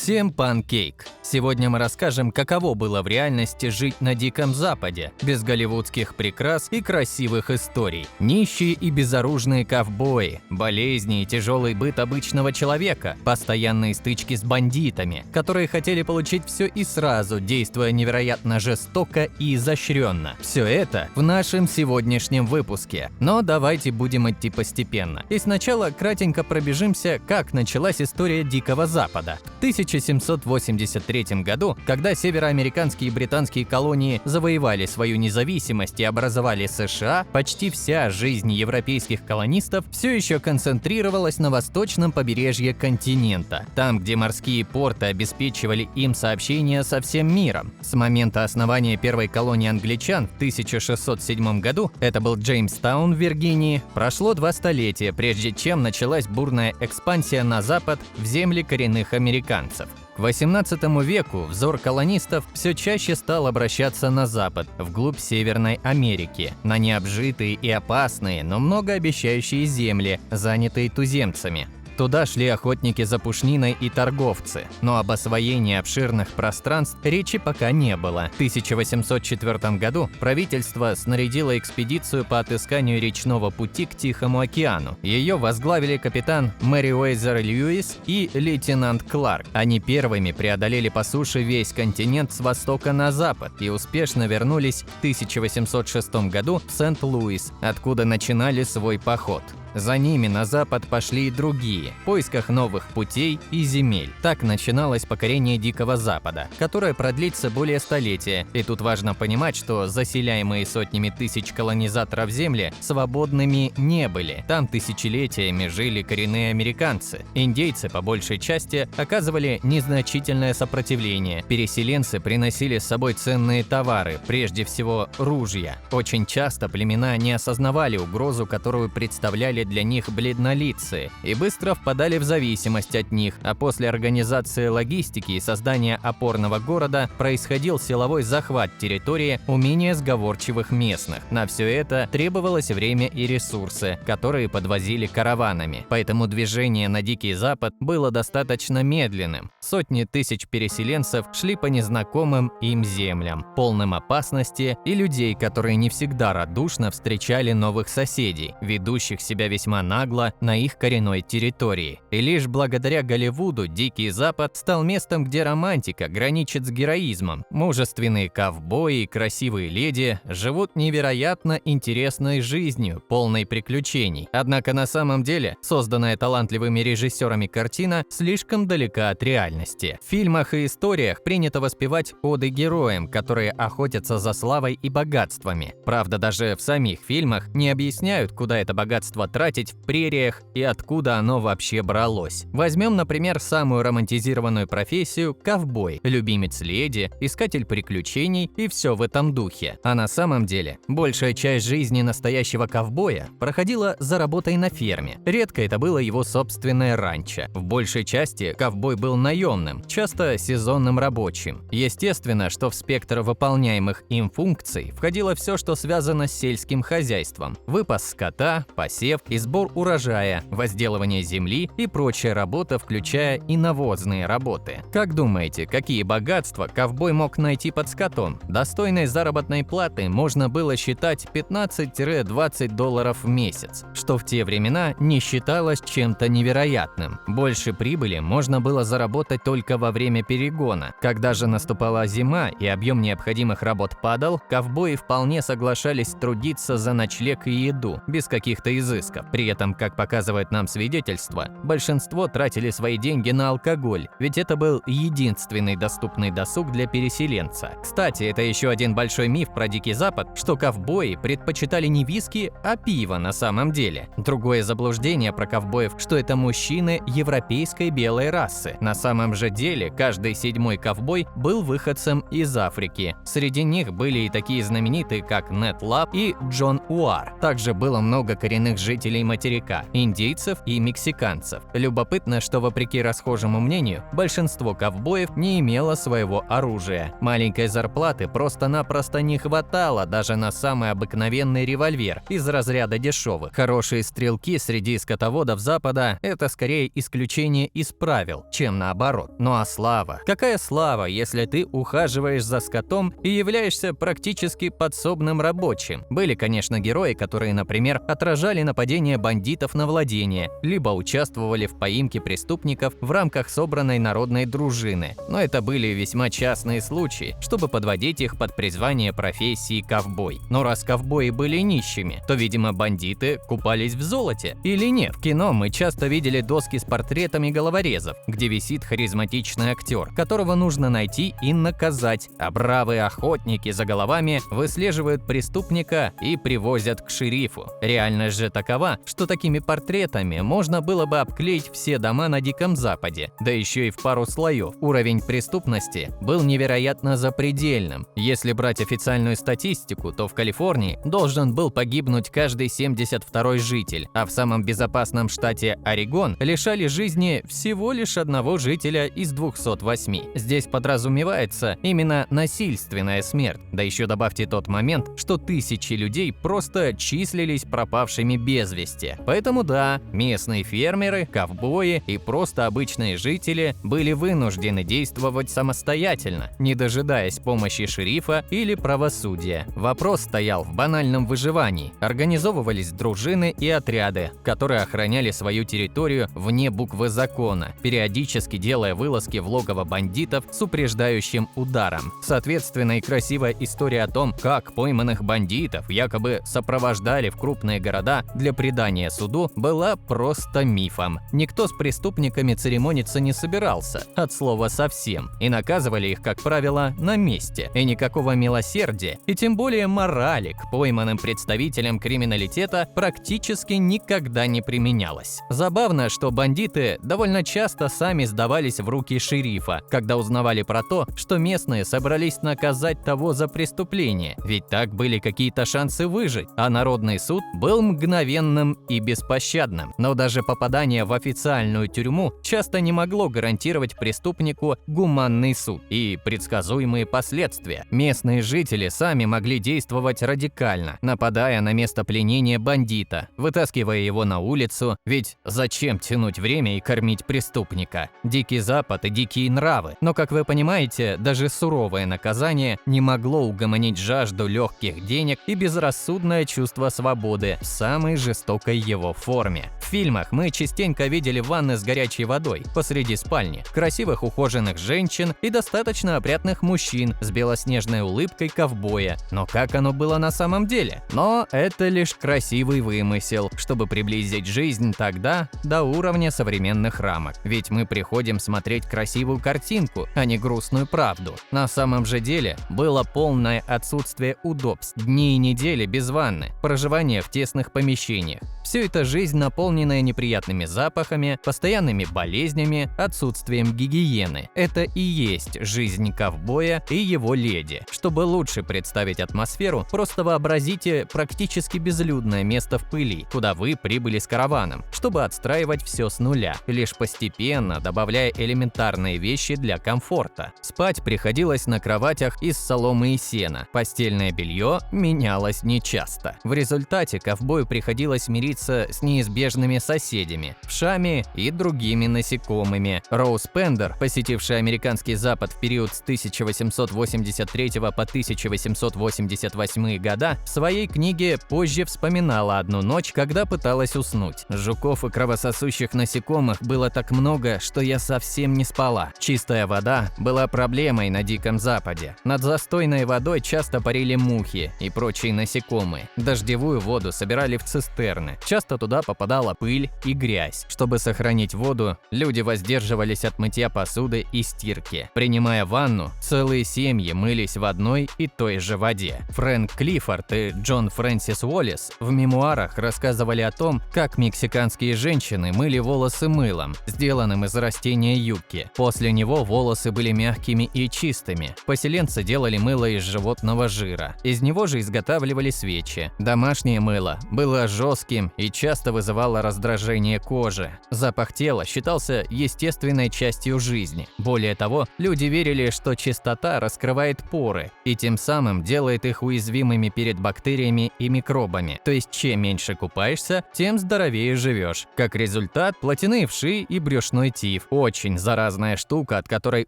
Всем панкейк! Сегодня мы расскажем, каково было в реальности жить на Диком Западе, без голливудских прикрас и красивых историй. Нищие и безоружные ковбои, болезни и тяжелый быт обычного человека, постоянные стычки с бандитами, которые хотели получить все и сразу, действуя невероятно жестоко и изощренно. Все это в нашем сегодняшнем выпуске. Но давайте будем идти постепенно. И сначала кратенько пробежимся, как началась история Дикого Запада. В 1783 году, когда североамериканские и британские колонии завоевали свою независимость и образовали США, почти вся жизнь европейских колонистов все еще концентрировалась на восточном побережье континента, там, где морские порты обеспечивали им сообщения со всем миром. С момента основания первой колонии англичан в 1607 году, это был Джеймстаун в Виргинии, прошло 2 столетия, прежде чем началась бурная экспансия на запад в земли коренных американцев. К XVIII веку взор колонистов все чаще стал обращаться на запад, вглубь Северной Америки, на необжитые и опасные, но многообещающие земли, занятые туземцами. Туда шли охотники за пушниной и торговцы, но об освоении обширных пространств речи пока не было. В 1804 году правительство снарядило экспедицию по отысканию речного пути к Тихому океану. Ее возглавили капитан Мэриуэзер Льюис и лейтенант Кларк. Они первыми преодолели по суше весь континент с востока на запад и успешно вернулись в 1806 году в Сент-Луис, откуда начинали свой поход. За ними на запад пошли и другие, в поисках новых путей и земель. Так начиналось покорение Дикого Запада, которое продлится более столетия. И тут важно понимать, что заселяемые сотнями тысяч колонизаторов земли свободными не были. Там тысячелетиями жили коренные американцы. Индейцы, по большей части, оказывали незначительное сопротивление. Переселенцы приносили с собой ценные товары, прежде всего ружья. Очень часто племена не осознавали угрозу, которую представляли для них бледнолицые, и быстро впадали в зависимость от них, а после организации логистики и создания опорного города происходил силовой захват территории у менее сговорчивых местных. На все это требовалось время и ресурсы, которые подвозили караванами, поэтому движение на Дикий Запад было достаточно медленным. Сотни тысяч переселенцев шли по незнакомым им землям, полным опасности и людей, которые не всегда радушно встречали новых соседей, ведущих себя весьма нагло на их коренной территории. И лишь благодаря Голливуду Дикий Запад стал местом, где романтика граничит с героизмом. Мужественные ковбои и красивые леди живут невероятно интересной жизнью, полной приключений. Однако на самом деле созданная талантливыми режиссерами картина слишком далека от реальности. В фильмах и историях принято воспевать оды героям, которые охотятся за славой и богатствами. Правда, даже в самих фильмах не объясняют, куда это богатство тратить в прериях и откуда оно вообще бралось. Возьмем, например, самую романтизированную профессию – ковбой, любимец леди, искатель приключений и все в этом духе. А на самом деле, большая часть жизни настоящего ковбоя проходила за работой на ферме. Редко это было его собственное ранчо. В большей части ковбой был наемным, часто сезонным рабочим. Естественно, что в спектр выполняемых им функций входило все, что связано с сельским хозяйством: выпас скота, посев и сбор урожая, возделывание земли и прочая работа, включая и навозные работы. Как думаете, какие богатства ковбой мог найти под скотом? Достойной заработной платы можно было считать $15–20 в месяц, что в те времена не считалось чем-то невероятным. Больше прибыли можно было заработать только во время перегона. Когда же наступала зима и объем необходимых работ падал, ковбои вполне соглашались трудиться за ночлег и еду, без каких-то изысков. При этом, как показывает нам свидетельство, большинство тратили свои деньги на алкоголь, ведь это был единственный доступный досуг для переселенца. Кстати, это еще один большой миф про Дикий Запад, что ковбои предпочитали не виски, а пиво на самом деле. Другое заблуждение про ковбоев, что это мужчины европейской белой расы. На самом же деле, каждый 7-й ковбой был выходцем из Африки. Среди них были и такие знаменитые, как Нед Лаб и Джон Уар. Также было много коренных жителей жителей материка – индейцев и мексиканцев. Любопытно, что вопреки расхожему мнению, большинство ковбоев не имело своего оружия. Маленькой зарплаты просто-напросто не хватало даже на самый обыкновенный револьвер из разряда дешевых. Хорошие стрелки среди скотоводов Запада – это скорее исключение из правил, чем наоборот. Ну а слава? Какая слава, если ты ухаживаешь за скотом и являешься практически подсобным рабочим? Были, конечно, герои, которые, например, отражали нападения бандитов на владение, либо участвовали в поимке преступников в рамках собранной народной дружины. Но это были весьма частные случаи, чтобы подводить их под призвание профессии ковбой. Но раз ковбои были нищими, то, видимо, бандиты купались в золоте. Или нет? В кино мы часто видели доски с портретами головорезов, где висит харизматичный актер, которого нужно найти и наказать, а бравые охотники за головами выслеживают преступника и привозят к шерифу. Реальность же такова, что такими портретами можно было бы обклеить все дома на Диком Западе, да еще и в пару слоев. Уровень преступности был невероятно запредельным. Если брать официальную статистику, то в Калифорнии должен был погибнуть каждый 72-й житель, а в самом безопасном штате Орегон лишали жизни всего лишь одного жителя из 208. Здесь подразумевается именно насильственная смерть. Да еще добавьте тот момент, что тысячи людей просто числились пропавшими без вести. Поэтому да, местные фермеры, ковбои и просто обычные жители были вынуждены действовать самостоятельно, не дожидаясь помощи шерифа или правосудия. Вопрос стоял в банальном выживании. Организовывались дружины и отряды, которые охраняли свою территорию вне буквы закона, периодически делая вылазки в логово бандитов с упреждающим ударом. Соответственно, и красивая история о том, как пойманных бандитов якобы сопровождали в крупные города для предания суду, была просто мифом. Никто с преступниками церемониться не собирался, от слова совсем, и наказывали их, как правило, на месте. И никакого милосердия, и тем более морали к пойманным представителям криминалитета практически никогда не применялось. Забавно, что бандиты довольно часто сами сдавались в руки шерифа, когда узнавали про то, что местные собрались наказать того за преступление, ведь так были какие-то шансы выжить, а народный суд был мгновенным и беспощадным. Но даже попадание в официальную тюрьму часто не могло гарантировать преступнику гуманный суд и предсказуемые последствия. Местные жители сами могли действовать радикально, нападая на место пленения бандита, вытаскивая его на улицу, ведь зачем тянуть время и кормить преступника? Дикий Запад и дикие нравы. Но, как вы понимаете, даже суровое наказание не могло угомонить жажду легких денег и безрассудное чувство свободы в самой жестокой его форме. В фильмах мы частенько видели ванны с горячей водой посреди спальни, красивых ухоженных женщин и достаточно опрятных мужчин с белоснежной улыбкой ковбоя. Но как оно было на самом деле? Но это лишь красивый вымысел, чтобы приблизить жизнь тогда до уровня современных рамок. Ведь мы приходим смотреть красивую картинку, а не грустную правду. На самом же деле было полное отсутствие удобств, дни и недели без ванны, проживание в тесных помещениях. Все это жизнь, наполненная неприятными запахами, постоянными болезнями, отсутствием гигиены. Это и есть жизнь ковбоя и его леди. Чтобы лучше представить атмосферу, просто вообразите практически безлюдное место в пыли, куда вы прибыли с караваном, чтобы отстраивать все с нуля, лишь постепенно добавляя элементарные вещи для комфорта. Спать приходилось на кроватях из соломы и сена. Постельное белье менялось нечасто. В результате ковбою приходилось мириться с неизбежными соседями, вшами и другими насекомыми. Роуз Пендер, посетившая американский Запад в период с 1883 по 1888 года, в своей книге позже вспоминала одну ночь, когда пыталась уснуть. Жуков и кровососущих насекомых было так много, что я совсем не спала. Чистая вода была проблемой на Диком Западе. Над застойной водой часто парили мухи и прочие насекомые. Дождевую воду собирали в цистерны. Часто туда попадала пыль и грязь. Чтобы сохранить воду, люди воздерживались от мытья посуды и стирки. Принимая ванну, целые семьи мылись в одной и той же воде. Фрэнк Клиффорд и Джон Фрэнсис Уоллес в мемуарах рассказывали о том, как мексиканские женщины мыли волосы мылом, сделанным из растения юкки. После него волосы были мягкими и чистыми. Поселенцы делали мыло из животного жира. Из него же изготавливали свечи. Домашнее мыло было жестким жестким и часто вызывало раздражение кожи. Запах тела считался естественной частью жизни. Более того, люди верили, что чистота раскрывает поры и тем самым делает их уязвимыми перед бактериями и микробами. То есть чем меньше купаешься, тем здоровее живешь. Как результат, плотяные вши и брюшной тиф. Очень заразная штука, от которой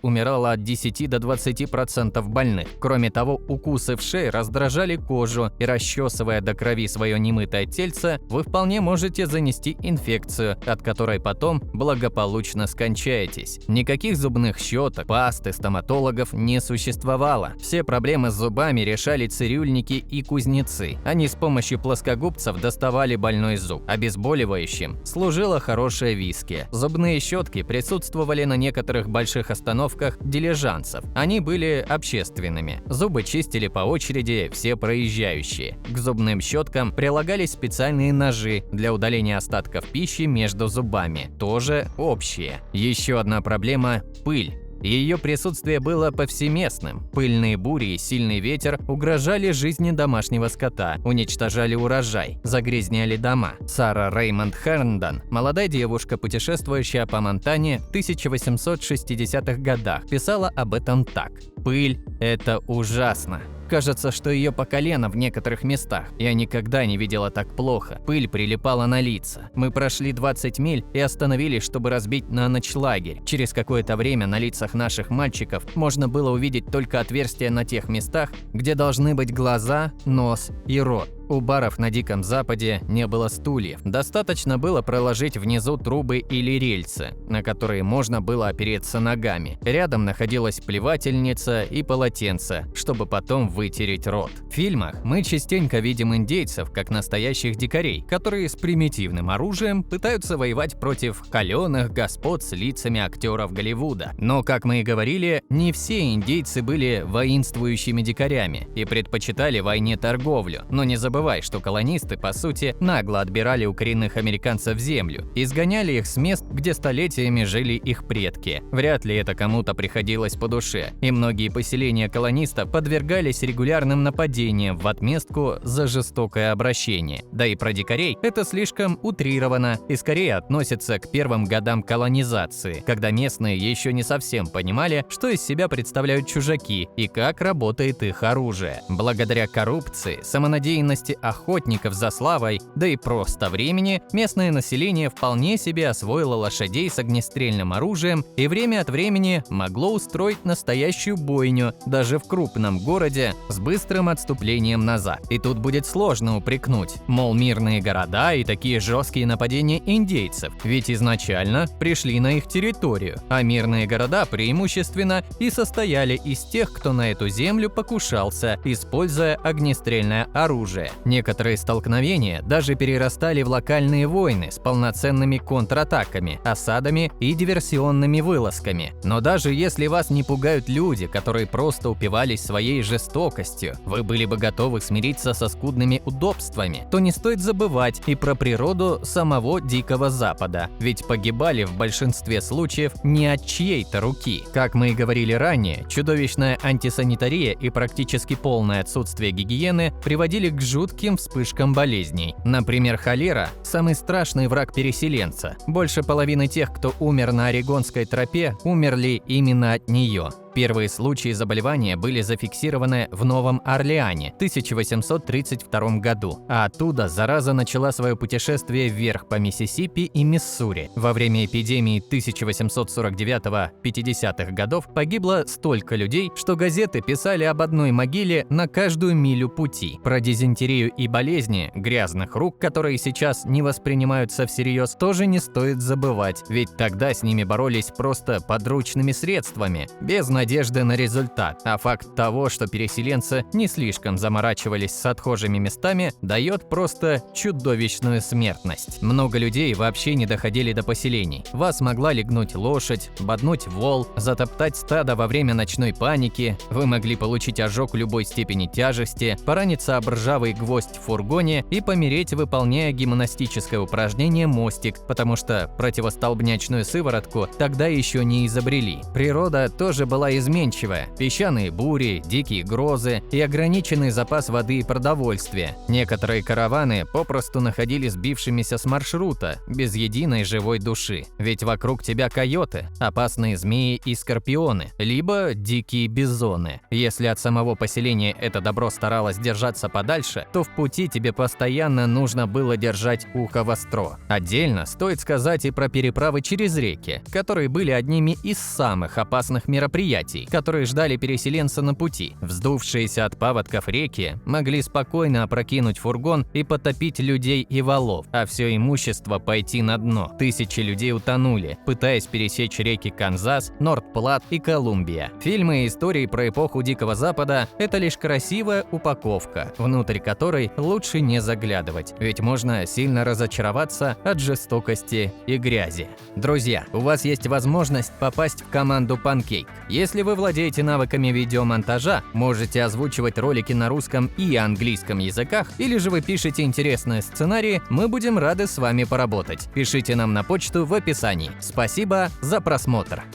умирало от 10 до 20% больных. Кроме того, укусы вшей раздражали кожу, и расчесывая до крови свое немытое тельце, вы вполне можете занести инфекцию, от которой потом благополучно скончаетесь. Никаких зубных щеток, пасты, стоматологов не существовало. Все проблемы с зубами решали цирюльники и кузнецы. Они с помощью плоскогубцев доставали больной зуб. Обезболивающим служила хорошая виски. Зубные щетки присутствовали на некоторых больших остановках дилижансов. Они были общественными. Зубы чистили по очереди все проезжающие. К зубным щеткам прилагались специальные ножи для удаления остатков пищи между зубами, тоже общие. Еще одна проблема – пыль. Ее присутствие было повсеместным. Пыльные бури и сильный ветер угрожали жизни домашнего скота, уничтожали урожай, загрязняли дома. Сара Реймонд Херндон, молодая девушка, путешествующая по Монтане в 1860-х годах, писала об этом так: «Пыль – это ужасно. Кажется, что ее по колено в некоторых местах. Я никогда не видела так плохо. Пыль прилипала на лица. Мы прошли 20 миль и остановились, чтобы разбить на ночь лагерь. Через какое-то время на лицах наших мальчиков можно было увидеть только отверстия на тех местах, где должны быть глаза, нос и рот. У баров на Диком Западе не было стульев. Достаточно было проложить внизу трубы или рельсы, на которые можно было опереться ногами. Рядом находилась плевательница и полотенце, чтобы потом вытереть рот. В фильмах мы частенько видим индейцев как настоящих дикарей, которые с примитивным оружием пытаются воевать против холеных господ с лицами актеров Голливуда. Но, как мы и говорили, не все индейцы были воинствующими дикарями и предпочитали войне торговлю. Но не забывай, что колонисты, по сути, нагло отбирали у коренных американцев землю, изгоняли их с мест, где столетиями жили их предки. Вряд ли это кому-то приходилось по душе, и многие поселения колонистов подвергались регулярным нападениям в отместку за жестокое обращение. Да и про дикарей это слишком утрировано и скорее относится к первым годам колонизации, когда местные еще не совсем понимали, что из себя представляют чужаки и как работает их оружие. Благодаря коррупции, самонадеянности охотников за славой, да и просто времени, местное население вполне себе освоило лошадей с огнестрельным оружием и время от времени могло устроить настоящую бойню даже в крупном городе с быстрым отступлением назад. И тут будет сложно упрекнуть, мол, мирные города и такие жесткие нападения индейцев, ведь изначально пришли на их территорию, а мирные города преимущественно и состояли из тех, кто на эту землю покушался, используя огнестрельное оружие. Некоторые столкновения даже перерастали в локальные войны с полноценными контратаками, осадами и диверсионными вылазками. Но даже если вас не пугают люди, которые просто упивались своей жестокостью, вы были бы готовы смириться со скудными удобствами, то не стоит забывать и про природу самого Дикого Запада, ведь погибали в большинстве случаев не от чьей-то руки. Как мы и говорили ранее, чудовищная антисанитария и практически полное отсутствие гигиены приводили к жутким вспышкам болезней. Например, холера – самый страшный враг переселенца. Больше половины тех, кто умер на Орегонской тропе, умерли именно от нее. Первые случаи заболевания были зафиксированы в Новом Орлеане в 1832 году, а оттуда зараза начала свое путешествие вверх по Миссисипи и Миссури. Во время эпидемии 1849-50-х годов погибло столько людей, что газеты писали об одной могиле на каждую милю пути. Про дизентерию и болезни грязных рук, которые сейчас не воспринимаются всерьез, тоже не стоит забывать, ведь тогда с ними боролись просто подручными средствами, без надежды на результат, а факт того, что переселенцы не слишком заморачивались с отхожими местами, дает просто чудовищную смертность. Много людей вообще не доходили до поселений. Вас могла легнуть лошадь, боднуть вол, затоптать стадо во время ночной паники, вы могли получить ожог любой степени тяжести, пораниться об ржавый гвоздь в фургоне и помереть, выполняя гимнастическое упражнение «Мостик», потому что противостолбнячную сыворотку тогда еще не изобрели. Природа тоже была была изменчивая. Песчаные бури, дикие грозы и ограниченный запас воды и продовольствия. Некоторые караваны попросту находились сбившимися с маршрута, без единой живой души. Ведь вокруг тебя койоты, опасные змеи и скорпионы, либо дикие бизоны. Если от самого поселения это добро старалось держаться подальше, то в пути тебе постоянно нужно было держать ухо востро. Отдельно стоит сказать и про переправы через реки, которые были одними из самых опасных мероприятий, которые ждали переселенца на пути. Вздувшиеся от паводков реки могли спокойно опрокинуть фургон и потопить людей и валов, а все имущество пойти на дно. Тысячи людей утонули, пытаясь пересечь реки Канзас, Норд-Плат и Колумбия. Фильмы и истории про эпоху Дикого Запада – это лишь красивая упаковка, внутрь которой лучше не заглядывать, ведь можно сильно разочароваться от жестокости и грязи. Друзья, у вас есть возможность попасть в команду Pancake. Если вы владеете навыками видеомонтажа, можете озвучивать ролики на русском и английском языках, или же вы пишете интересные сценарии, мы будем рады с вами поработать. Пишите нам на почту в описании. Спасибо за просмотр.